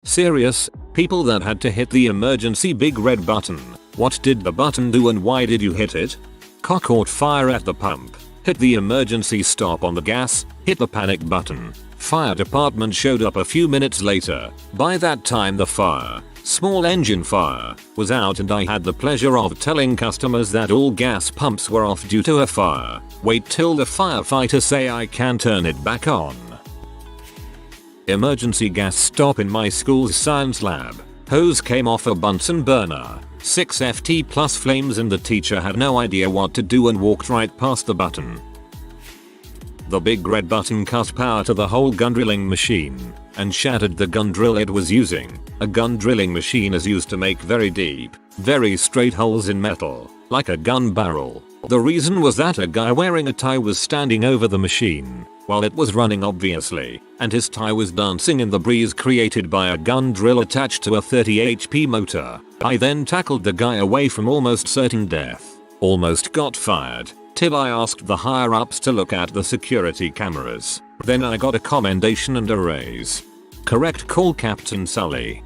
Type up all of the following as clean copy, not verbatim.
Serious? People that had to hit the emergency big red button. What did the button do and why did you hit it? Caught fire at the pump. Hit the emergency stop on the gas. Hit the panic button. Fire department showed up a few minutes later. By that time the fire, small engine fire, was out and I had the pleasure of telling customers that all gas pumps were off due to a fire. Wait till the firefighter say I can turn it back on. Emergency gas stop in my school's science lab. Hose came off a Bunsen burner. 6 FT plus flames and the teacher had no idea what to do and walked right past the button. The big red button cut power to the whole gun drilling machine and shattered the gun drill it was using. A gun drilling machine is used to make very deep, very straight holes in metal, like a gun barrel. The reason was that a guy wearing a tie was standing over the machine while it was running obviously, and his tie was dancing in the breeze created by a gun drill attached to a 30 HP motor. I then tackled the guy away from almost certain death. Almost got fired, till I asked the higher ups to look at the security cameras. Then I got a commendation and a raise. Correct call, Captain Sully.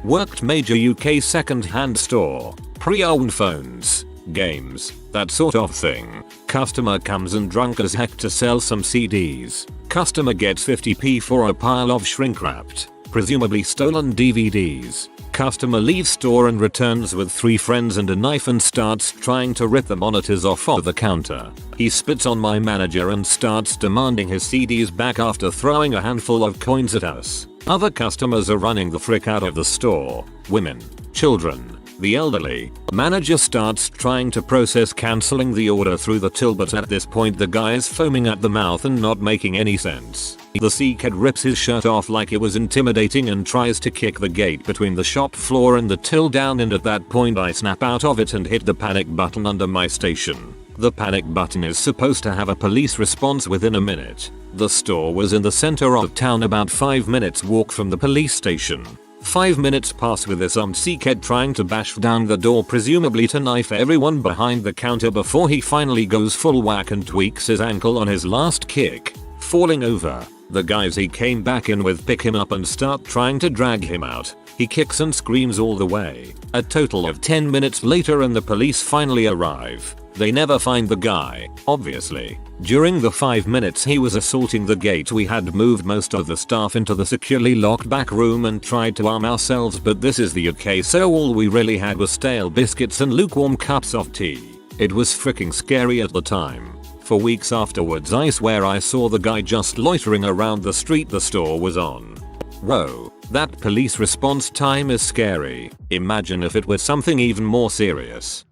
Worked major UK second-hand store. Pre-owned phones, games, that sort of thing. Customer comes in drunk as heck to sell some CDs. Customer gets 50p for a pile of shrink-wrapped, presumably stolen DVDs. Customer leaves store and returns with 3 friends and a knife and starts trying to rip the monitors off of the counter. He spits on my manager and starts demanding his CDs back after throwing a handful of coins at us. Other customers are running the frick out of the store. Women, children, the elderly. Manager starts trying to process cancelling the order through the till, but at this point the guy is foaming at the mouth and not making any sense. The C-kid rips his shirt off like it was intimidating and tries to kick the gate between the shop floor and the till down, and at that point I snap out of it and hit the panic button under my station. The panic button is supposed to have a police response within a minute. The store was in the center of town, about 5 minutes walk from the police station. 5 minutes pass with this C-kid trying to bash down the door, presumably to knife everyone behind the counter, before he finally goes full whack and tweaks his ankle on his last kick, falling over. The guys he came back in with pick him up and start trying to drag him out. He kicks and screams all the way. A total of 10 minutes later and the police finally arrive. They never find the guy, obviously. During the 5 minutes he was assaulting the gate, we had moved most of the staff into the securely locked back room and tried to arm ourselves, but this is the UK, so all we really had was stale biscuits and lukewarm cups of tea. It was freaking scary at the time. For weeks afterwards I swear I saw the guy just loitering around the street the store was on. Whoa, that police response time is scary. Imagine if it were something even more serious.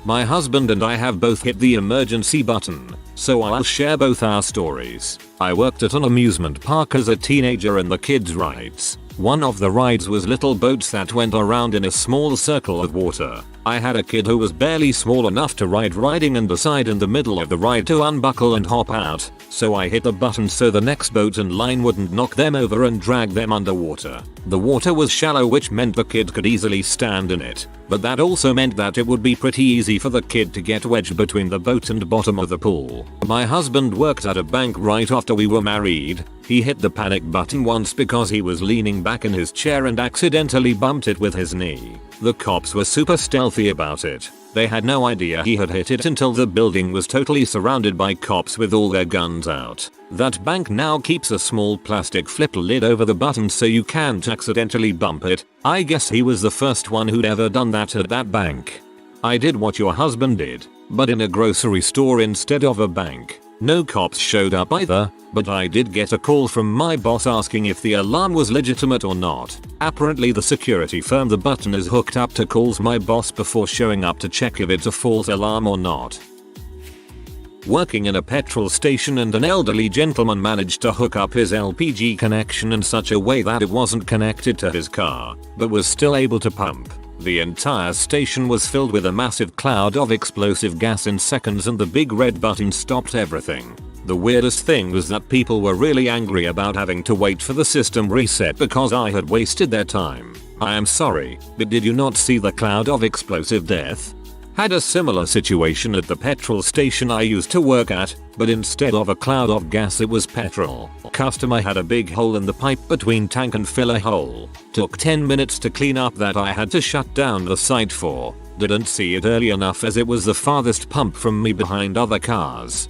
My husband and I have both hit the emergency button, so I'll share both our stories. I worked at an amusement park as a teenager and the kids' rides. One of the rides was little boats that went around in a small circle of water. I had a kid who was barely small enough to ride riding and decide in the middle of the ride to unbuckle and hop out, so I hit the button so the next boat in line wouldn't knock them over and drag them underwater. The water was shallow, which meant the kid could easily stand in it, but that also meant that it would be pretty easy for the kid to get wedged between the boat and bottom of the pool. My husband worked at a bank right after we were married. He hit the panic button once because he was leaning back in his chair and accidentally bumped it with his knee. The cops were super stealthy about it. They had no idea he had hit it until the building was totally surrounded by cops with all their guns out. That bank now keeps a small plastic flip lid over the button so you can't accidentally bump it. I guess he was the first one who'd ever done that at that bank. I did what your husband did, but in a grocery store instead of a bank. No cops showed up either, but I did get a call from my boss asking if the alarm was legitimate or not. Apparently the security firm the button is hooked up to calls my boss before showing up to check if it's a false alarm or not. Working in a petrol station, and an elderly gentleman managed to hook up his LPG connection in such a way that it wasn't connected to his car, but was still able to pump. The entire station was filled with a massive cloud of explosive gas in seconds, and the big red button stopped everything. The weirdest thing was that people were really angry about having to wait for the system reset because I had wasted their time. I am sorry, but did you not see the cloud of explosive death? Had a similar situation at the petrol station I used to work at, but instead of a cloud of gas it was petrol. Customer had a big hole in the pipe between tank and filler hole. Took 10 minutes to clean up that I had to shut down the site for. Didn't see it early enough as it was the farthest pump from me behind other cars.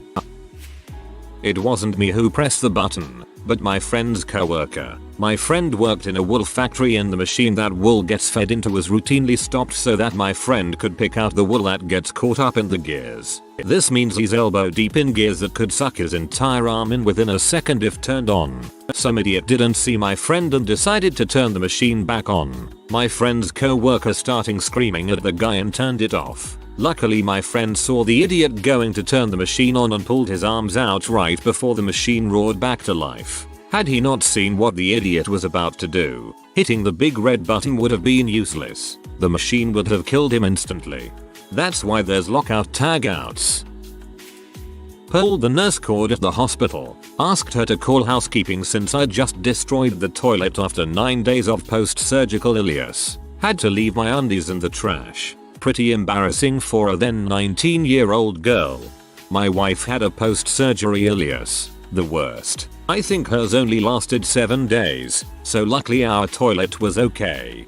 It wasn't me who pressed the button, but my friend's coworker. My friend worked in a wool factory and the machine that wool gets fed into was routinely stopped so that my friend could pick out the wool that gets caught up in the gears. This means he's elbow deep in gears that could suck his entire arm in within a second if turned on. Some idiot didn't see my friend and decided to turn the machine back on. My friend's coworker starting screaming at the guy and turned it off. Luckily my friend saw the idiot going to turn the machine on and pulled his arms out right before the machine roared back to life. Had he not seen what the idiot was about to do, hitting the big red button would have been useless. The machine would have killed him instantly. That's why there's lockout tagouts. Pulled the nurse cord at the hospital. Asked her to call housekeeping since I'd just destroyed the toilet after 9 days of post-surgical ileus. Had to leave my undies in the trash. Pretty embarrassing for a then 19-year-old girl. My wife had a post-surgery ileus. The worst. I think hers only lasted 7 days, so luckily our toilet was okay.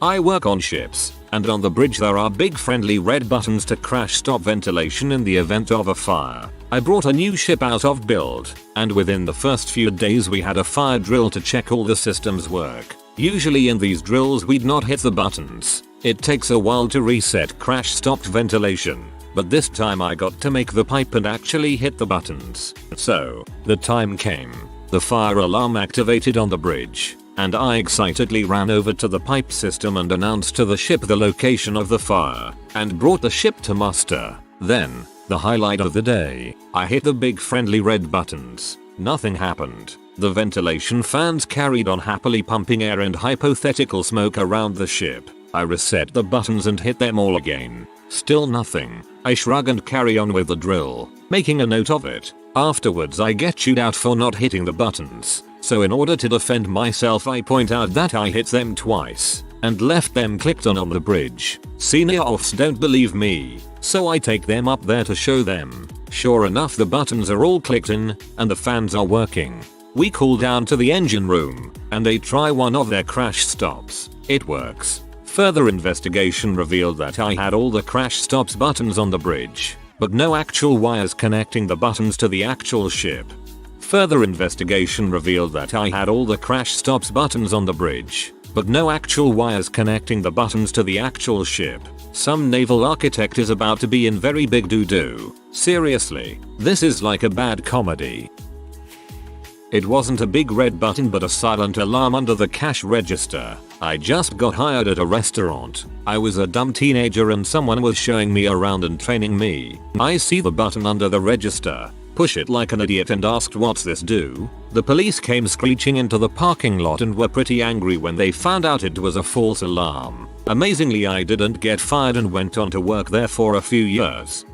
I work on ships, and on the bridge there are big friendly red buttons to crash stop ventilation in the event of a fire. I brought a new ship out of build, and within the first few days we had a fire drill to check all the systems work. Usually in these drills we'd not hit the buttons. It takes a while to reset crash stopped ventilation. But this time I got to make the pipe and actually hit the buttons. So, the time came. The fire alarm activated on the bridge, and I excitedly ran over to the pipe system and announced to the ship the location of the fire, and brought the ship to muster. Then, the highlight of the day, I hit the big friendly red buttons. Nothing happened. The ventilation fans carried on happily pumping air and hypothetical smoke around the ship. I reset the buttons and hit them all again. Still nothing. I shrug and carry on with the drill, making a note of it. Afterwards I get chewed out for not hitting the buttons, so in order to defend myself I point out that I hit them twice, and left them clicked on the bridge. Senior offs don't believe me, so I take them up there to show them. Sure enough the buttons are all clicked in, and the fans are working. We call down to the engine room, and they try one of their crash stops. It works. Further investigation revealed that I had all the crash stops buttons on the bridge, but no actual wires connecting the buttons to the actual ship. Further investigation revealed that I had all the crash stops buttons on the bridge, but no actual wires connecting the buttons to the actual ship. Some naval architect is about to be in very big doo-doo. Seriously, this is like a bad comedy. It wasn't a big red button but a silent alarm under the cash register. I just got hired at a restaurant. I was a dumb teenager and someone was showing me around and training me. I see the button under the register, push it like an idiot and asked what's this do? The police came screeching into the parking lot and were pretty angry when they found out it was a false alarm. Amazingly I didn't get fired and went on to work there for a few years.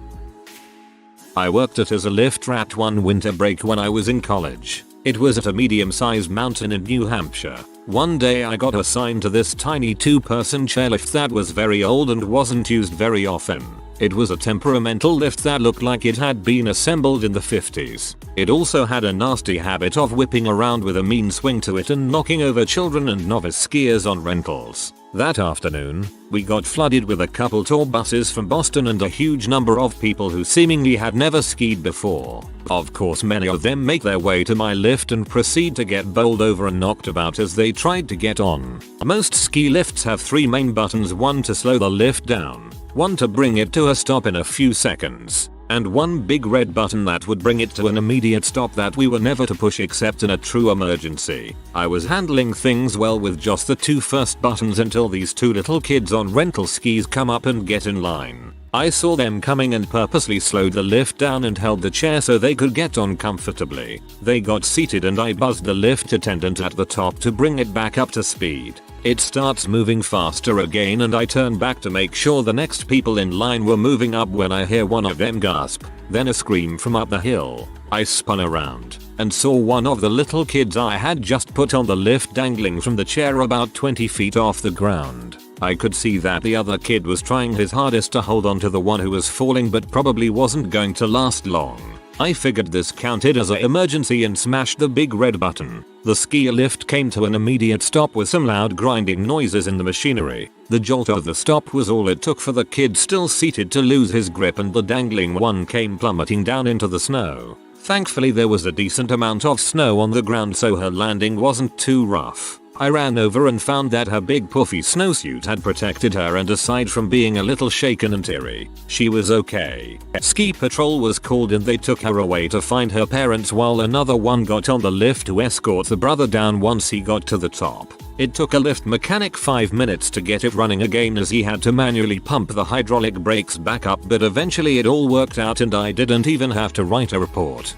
I worked as a lift rat one winter break when I was in college. It was at a medium-sized mountain in New Hampshire. One day I got assigned to this tiny 2-person chairlift that was very old and wasn't used very often. It was a temperamental lift that looked like it had been assembled in the 50s. It also had a nasty habit of whipping around with a mean swing to it and knocking over children and novice skiers on rentals. That afternoon, we got flooded with a couple tour buses from Boston and a huge number of people who seemingly had never skied before. Of course many of them make their way to my lift and proceed to get bowled over and knocked about as they tried to get on. Most ski lifts have 3 main buttons, one to slow the lift down, one to bring it to a stop in a few seconds, and one big red button that would bring it to an immediate stop that we were never to push except in a true emergency. I was handling things well with just the 2 first buttons until these 2 little kids on rental skis come up and get in line. I saw them coming and purposely slowed the lift down and held the chair so they could get on comfortably. They got seated and I buzzed the lift attendant at the top to bring it back up to speed. It starts moving faster again and I turn back to make sure the next people in line were moving up when I hear one of them gasp, then a scream from up the hill. I spun around and saw one of the little kids I had just put on the lift dangling from the chair about 20 feet off the ground. I could see that the other kid was trying his hardest to hold on to the one who was falling but probably wasn't going to last long. I figured this counted as an emergency and smashed the big red button. The ski lift came to an immediate stop with some loud grinding noises in the machinery. The jolt of the stop was all it took for the kid still seated to lose his grip, and the dangling one came plummeting down into the snow. Thankfully there was a decent amount of snow on the ground, so her landing wasn't too rough. I ran over and found that her big puffy snowsuit had protected her, and aside from being a little shaken and teary, she was okay. Ski patrol was called and they took her away to find her parents, while another one got on the lift to escort the brother down once he got to the top. It took a lift mechanic 5 minutes to get it running again, as he had to manually pump the hydraulic brakes back up, but eventually it all worked out and I didn't even have to write a report.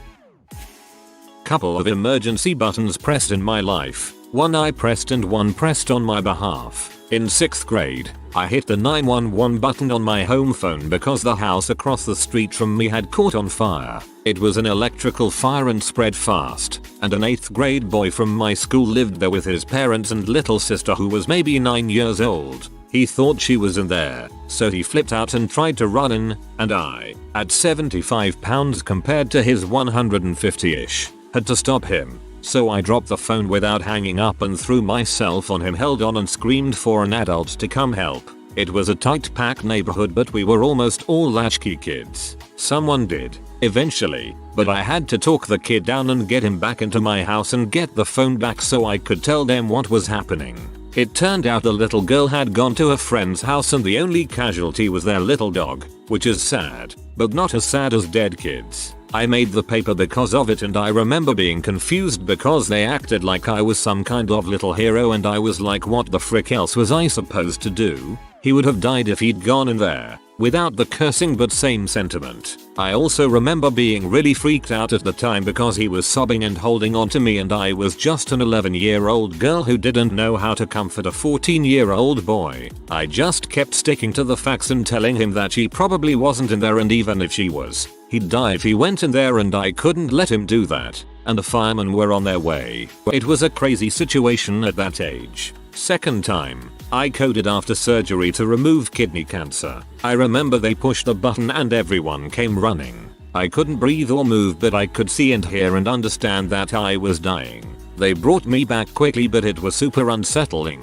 Couple of emergency buttons pressed in my life. One I pressed and one pressed on my behalf. In 6th grade, I hit the 911 button on my home phone because the house across the street from me had caught on fire. It was an electrical fire and spread fast, and an 8th grade boy from my school lived there with his parents and little sister who was maybe 9 years old. He thought she was in there, so he flipped out and tried to run in, and I, at 75 pounds compared to his 150-ish, had to stop him. So I dropped the phone without hanging up and threw myself on him, held on and screamed for an adult to come help. It was a tight-packed neighborhood, but we were almost all latchkey kids. Someone did, eventually, but I had to talk the kid down and get him back into my house and get the phone back so I could tell them what was happening. It turned out the little girl had gone to a friend's house and the only casualty was their little dog, which is sad, but not as sad as dead kids. I made the paper because of it, and I remember being confused because they acted like I was some kind of little hero, and I was like, what the frick else was I supposed to do? He would have died if he'd gone in there. Without the cursing, but same sentiment. I also remember being really freaked out at the time because he was sobbing and holding on to me, and I was just an 11-year-old girl who didn't know how to comfort a 14-year-old boy. I just kept sticking to the facts and telling him that she probably wasn't in there, and even if she was, he'd die if he went in there, and I couldn't let him do that. And the firemen were on their way. It was a crazy situation at that age. Second time, I coded after surgery to remove kidney cancer. I remember they pushed a button and everyone came running. I couldn't breathe or move, but I could see and hear and understand that I was dying. They brought me back quickly, but it was super unsettling.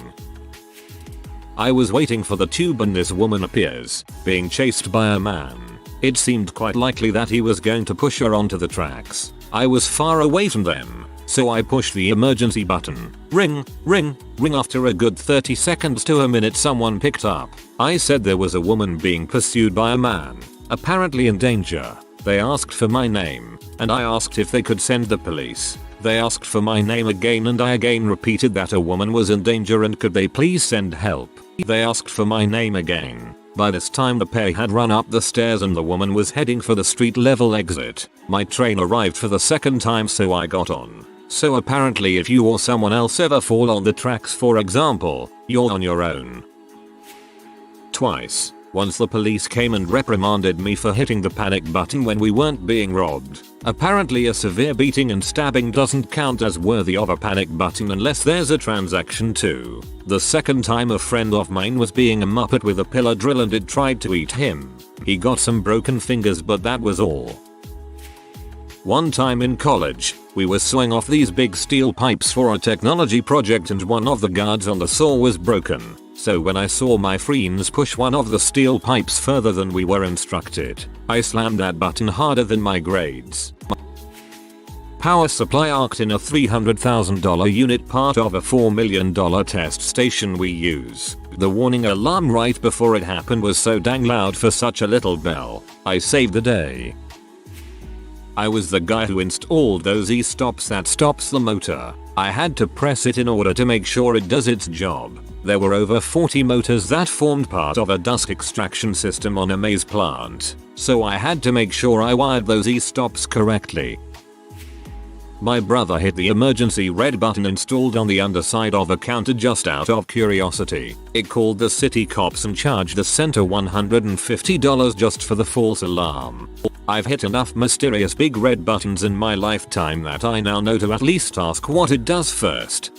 I was waiting for the tube and this woman appears, being chased by a man. It seemed quite likely that he was going to push her onto the tracks. I was far away from them, so I pushed the emergency button. Ring, ring, ring. After a good 30 seconds to a minute, someone picked up. I said there was a woman being pursued by a man, apparently in danger. They asked for my name, and I asked if they could send the police. They asked for my name again, and I again repeated that a woman was in danger and could they please send help. They asked for my name again. By this time the pair had run up the stairs and the woman was heading for the street level exit. My train arrived for the second time, so I got on. So apparently if you or someone else ever fall on the tracks, for example, you're on your own. Twice. Once the police came and reprimanded me for hitting the panic button when we weren't being robbed. Apparently a severe beating and stabbing doesn't count as worthy of a panic button unless there's a transaction too. The second time a friend of mine was being a muppet with a pillar drill and it tried to eat him. He got some broken fingers, but that was all. One time in college, we were sawing off these big steel pipes for a technology project and one of the guards on the saw was broken. So when I saw my friends push one of the steel pipes further than we were instructed, I slammed that button harder than my grades. Power supply arced in a $300,000 unit, part of a $4 million test station we use. The warning alarm right before it happened was so dang loud for such a little bell. I saved the day. I was the guy who installed those e-stops that stops the motor. I had to press it in order to make sure it does its job. There were over 40 motors that formed part of a dust extraction system on a maize plant, so I had to make sure I wired those e-stops correctly. My brother hit the emergency red button installed on the underside of a counter just out of curiosity. It called the city cops and charged the center $150 just for the false alarm. I've hit enough mysterious big red buttons in my lifetime that I now know to at least ask what it does first.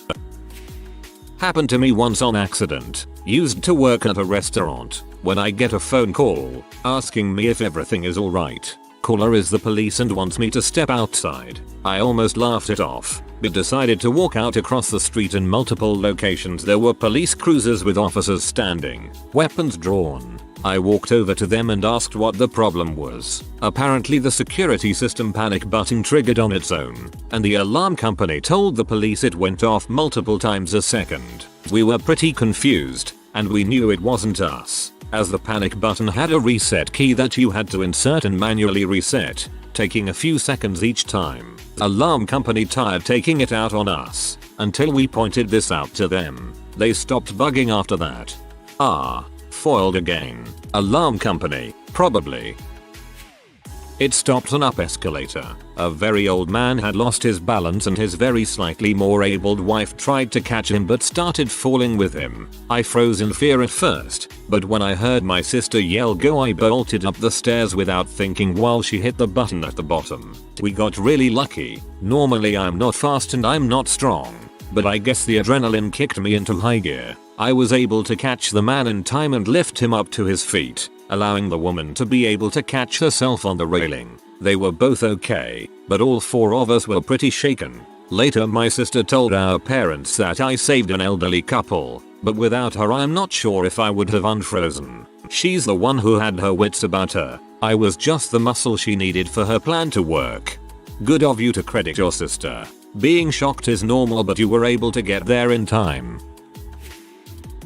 Happened to me once on accident. Used to work at a restaurant when I get a phone call asking me if everything is alright. Caller is the police and wants me to step outside. I almost laughed it off, but decided to walk out. Across the street in multiple locations there were police cruisers with officers standing, weapons drawn. I walked over to them and asked what the problem was. Apparently the security system panic button triggered on its own, and the alarm company told the police it went off multiple times a second. We were pretty confused, and we knew it wasn't us, as the panic button had a reset key that you had to insert and manually reset, taking a few seconds each time. Alarm company tired taking it out on us, until we pointed this out to them. They stopped bugging after that. Foiled again. Alarm company, probably. It stopped an up escalator. A very old man had lost his balance and his very slightly more abled wife tried to catch him but started falling with him. I froze in fear at first, but when I heard my sister yell go I bolted up the stairs without thinking while she hit the button at the bottom. We got really lucky. Normally I'm not fast and I'm not strong, but I guess the adrenaline kicked me into high gear. I was able to catch the man in time and lift him up to his feet, allowing the woman to be able to catch herself on the railing. They were both okay, but all four of us were pretty shaken. Later my sister told our parents that I saved an elderly couple, but without her I'm not sure if I would have unfrozen. She's the one who had her wits about her. I was just the muscle she needed for her plan to work. Good of you to credit your sister. Being shocked is normal but you were able to get there in time.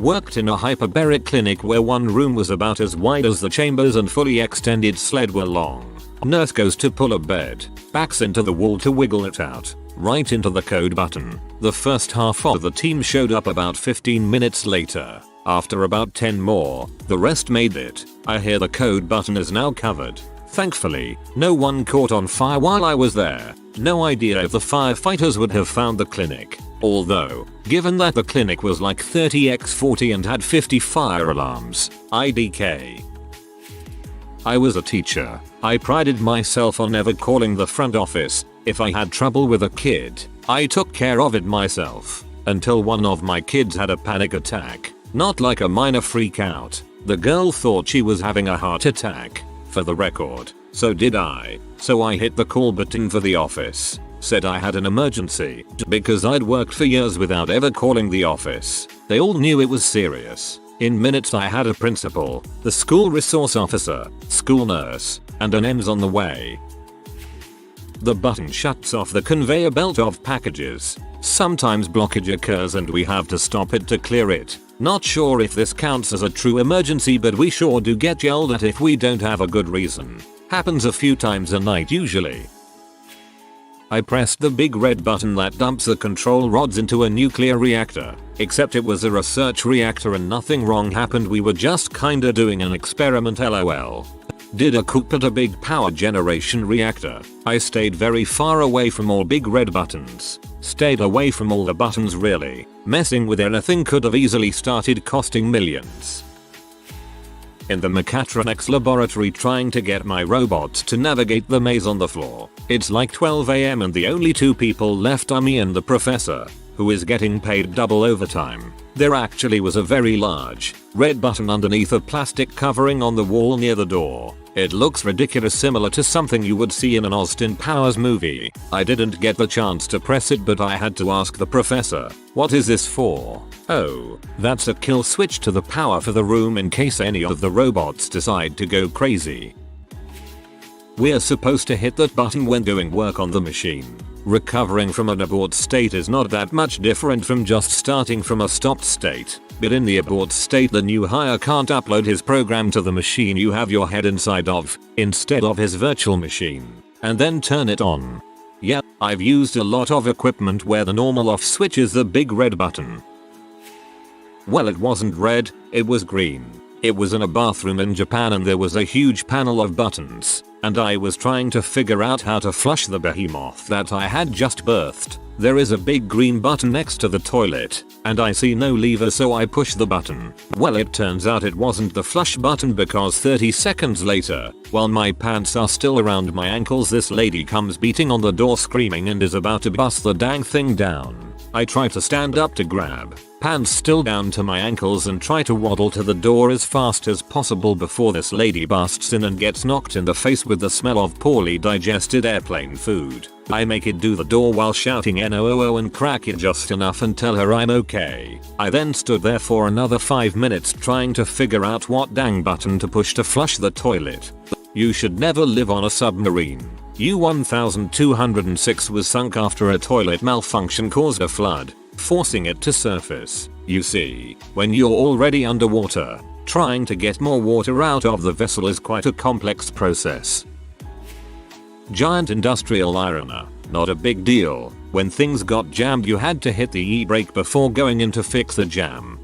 Worked in a hyperbaric clinic where one room was about as wide as the chambers and fully extended sled were long. Nurse goes to pull a bed, backs into the wall to wiggle it out, right into the code button. The first half of the team showed up about 15 minutes later. After about 10 more, the rest made it. I hear the code button is now covered. Thankfully, no one caught on fire while I was there. No idea if the firefighters would have found the clinic. Although, given that the clinic was like 30x40 and had 50 fire alarms, IDK. I was a teacher. I prided myself on never calling the front office. If I had trouble with a kid, I took care of it myself. Until one of my kids had a panic attack. Not like a minor freak out. The girl thought she was having a heart attack. For the record, so did I. So I hit the call button for the office. Said I had an emergency, because I'd worked for years without ever calling the office. They all knew it was serious. In minutes I had a principal, the school resource officer, school nurse, and an EMS on the way. The button shuts off the conveyor belt of packages. Sometimes blockage occurs and we have to stop it to clear it. Not sure if this counts as a true emergency but we sure do get yelled at if we don't have a good reason. Happens a few times a night usually. I pressed the big red button that dumps the control rods into a nuclear reactor. Except it was a research reactor and nothing wrong happened, we were just kinda doing an experiment lol. Did a coup at a big power generation reactor. I stayed very far away from all big red buttons. Stayed away from all the buttons really. Messing with anything could have easily started costing millions. In the mechatronics laboratory trying to get my robots to navigate the maze on the floor. It's like 12 AM and the only two people left are me and the professor, who is getting paid double overtime. There actually was a very large, red button underneath a plastic covering on the wall near the door. It looks ridiculous, similar to something you would see in an Austin Powers movie. I didn't get the chance to press it but I had to ask the professor, what is this for? Oh, that's a kill switch to the power for the room in case any of the robots decide to go crazy. We're supposed to hit that button when doing work on the machine. Recovering from an abort state is not that much different from just starting from a stopped state. But in the abort state the new hire can't upload his program to the machine you have your head inside of, instead of his virtual machine, and then turn it on. Yeah, I've used a lot of equipment where the normal off switch is the big red button. Well, it wasn't red, it was green. It was in a bathroom in Japan and there was a huge panel of buttons. and I was trying to figure out how to flush the behemoth that I had just birthed. There is a big green button next to the toilet, and I see no lever, so I push the button. Well, it turns out it wasn't the flush button, because 30 seconds later, while my pants are still around my ankles, this lady comes beating on the door screaming and is about to bust the dang thing down. I try to stand up to grab, pants still down to my ankles, and try to waddle to the door as fast as possible before this lady busts in and gets knocked in the face with the smell of poorly digested airplane food. I make it do the door while shouting NOOO and crack it just enough and tell her I'm okay. I then stood there for another 5 minutes trying to figure out what dang button to push to flush the toilet. You should never live on a submarine. U-1206 was sunk after a toilet malfunction caused a flood, forcing it to surface. You see, when you're already underwater, trying to get more water out of the vessel is quite a complex process. Giant industrial ironer, not a big deal. When things got jammed, you had to hit the e-brake before going in to fix the jam.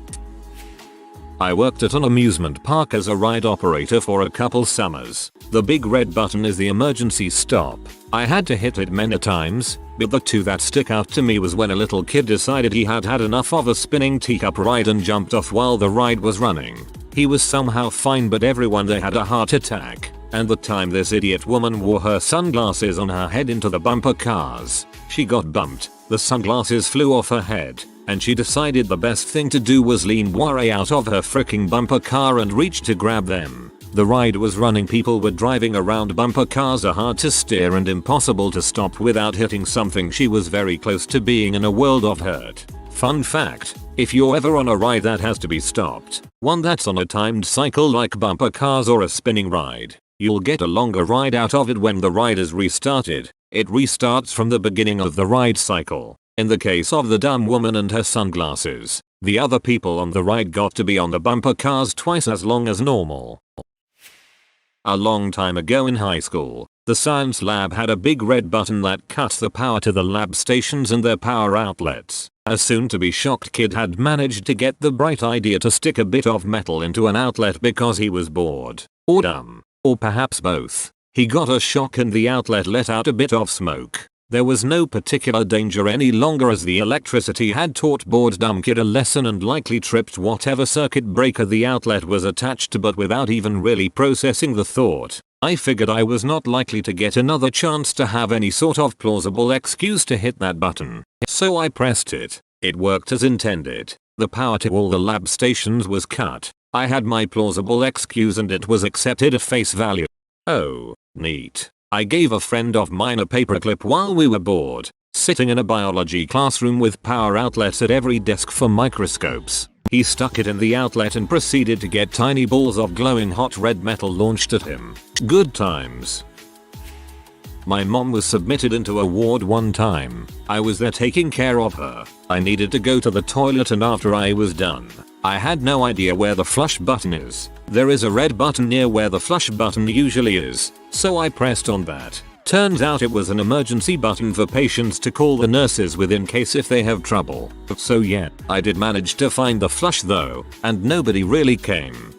I worked at an amusement park as a ride operator for a couple summers. The big red button is the emergency stop. I had to hit it many times, but the two that stick out to me was when a little kid decided he had had enough of a spinning teacup ride and jumped off while the ride was running. He was somehow fine, but everyone there had a heart attack. And the time this idiot woman wore her sunglasses on her head into the bumper cars, she got bumped, the sunglasses flew off her head, and she decided the best thing to do was lean Youre out of her freaking bumper car and reach to grab them. The ride was running, people were driving around, bumper cars are hard to steer and impossible to stop without hitting something. She was very close to being in a world of hurt. Fun fact, if you're ever on a ride that has to be stopped, one that's on a timed cycle like bumper cars or a spinning ride, you'll get a longer ride out of it when the ride is restarted. It restarts from the beginning of the ride cycle. In the case of the dumb woman and her sunglasses, the other people on the ride got to be on the bumper cars twice as long as normal. A long time ago in high school, the science lab had a big red button that cut the power to the lab stations and their power outlets. A soon-to-be shocked kid had managed to get the bright idea to stick a bit of metal into an outlet because he was bored, or dumb, or perhaps both. He got a shock and the outlet let out a bit of smoke. There was no particular danger any longer, as the electricity had taught bored dumb kid a lesson and likely tripped whatever circuit breaker the outlet was attached to, but without even really processing the thought, I figured I was not likely to get another chance to have any sort of plausible excuse to hit that button. So I pressed it. It worked as intended. The power to all the lab stations was cut. I had my plausible excuse and it was accepted at face value. Oh, neat. I gave a friend of mine a paperclip while we were bored, sitting in a biology classroom with power outlets at every desk for microscopes. He stuck it in the outlet and proceeded to get tiny balls of glowing hot red metal launched at him. Good times. My mom was submitted into a ward one time. I was there taking care of her. I needed to go to the toilet, and after I was done, I had no idea where the flush button is. There is a red button near where the flush button usually is, so I pressed on that. Turns out it was an emergency button for patients to call the nurses with in case if they have trouble. So yeah, I did manage to find the flush though, and nobody really came.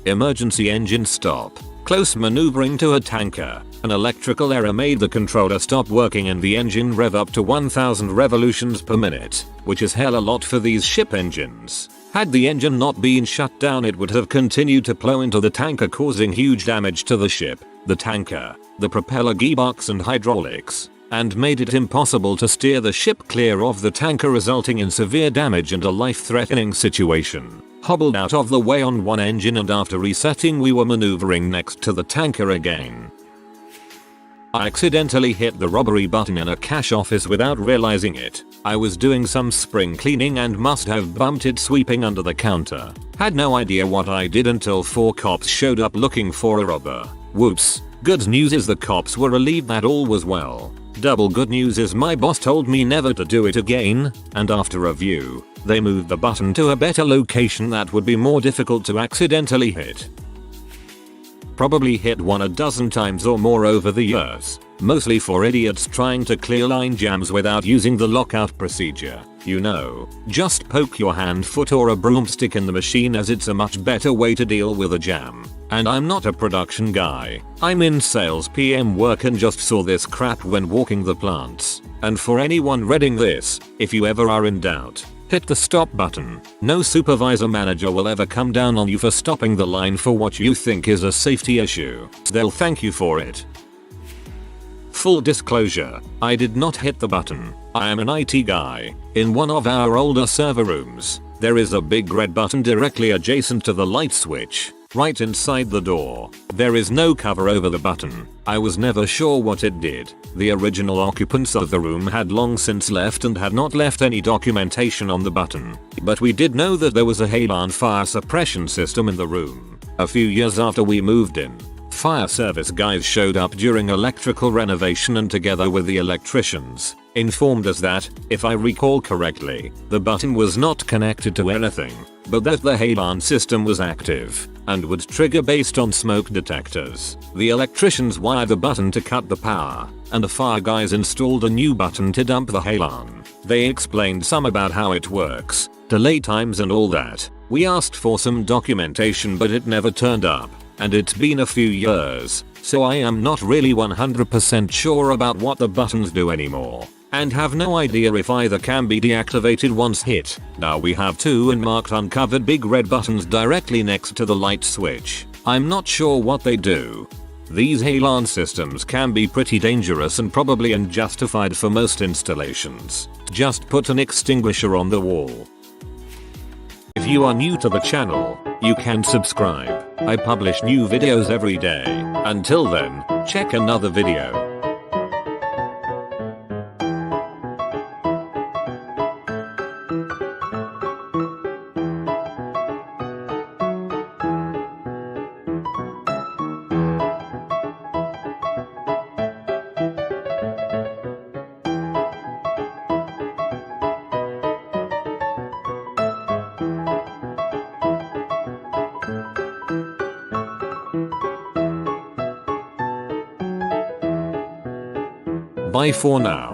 Emergency engine stop. Close maneuvering to a tanker. An electrical error made the controller stop working and the engine rev up to 1000 revolutions per minute, which is hell a lot for these ship engines. Had the engine not been shut down, it would have continued to plow into the tanker, causing huge damage to the ship, the tanker, the propeller gearbox and hydraulics, and made it impossible to steer the ship clear of the tanker, resulting in severe damage and a life-threatening situation. Hobbled out of the way on one engine, and after resetting we were maneuvering next to the tanker again. I accidentally hit the robbery button in a cash office without realizing it. I was doing some spring cleaning and must have bumped it sweeping under the counter. Had no idea what I did until 4 cops showed up looking for a robber. Whoops. Good news is the cops were relieved that all was well. Double good news is my boss told me never to do it again, and after review, they moved the button to a better location that would be more difficult to accidentally hit. Probably hit one a dozen times or more over the years. Mostly for idiots trying to clear line jams without using the lockout procedure. You know, just poke your hand, foot or a broomstick in the machine, as it's a much better way to deal with a jam. And I'm not a production guy. I'm in sales PM work and just saw this crap when walking the plants. And for anyone reading this, if you ever are in doubt, hit the stop button. No supervisor manager will ever come down on you for stopping the line for what you think is a safety issue. They'll thank you for it. Full disclosure, I did not hit the button. I am an IT guy. In one of our older server rooms, there is a big red button directly adjacent to the light switch, right inside the door. There is no cover over the button. I was never sure what it did. The original occupants of the room had long since left and had not left any documentation on the button. But we did know that there was a halon fire suppression system in the room. A few years after we moved in, fire service guys showed up during electrical renovation and together with the electricians, informed us that, if I recall correctly, the button was not connected to anything, but that the halon system was active and would trigger based on smoke detectors. The electricians wired the button to cut the power, and the fire guys installed a new button to dump the halon. They explained some about how it works, delay times and all that. We asked for some documentation but it never turned up. And it's been a few years, so I am not really 100% sure about what the buttons do anymore, and have no idea if either can be deactivated once hit. Now we have two unmarked uncovered big red buttons directly next to the light switch. I'm not sure what they do. These halon systems can be pretty dangerous and probably unjustified for most installations. Just put an extinguisher on the wall. If you are new to the channel, you can subscribe. I publish new videos every day. Until then, check another video. Bye for now.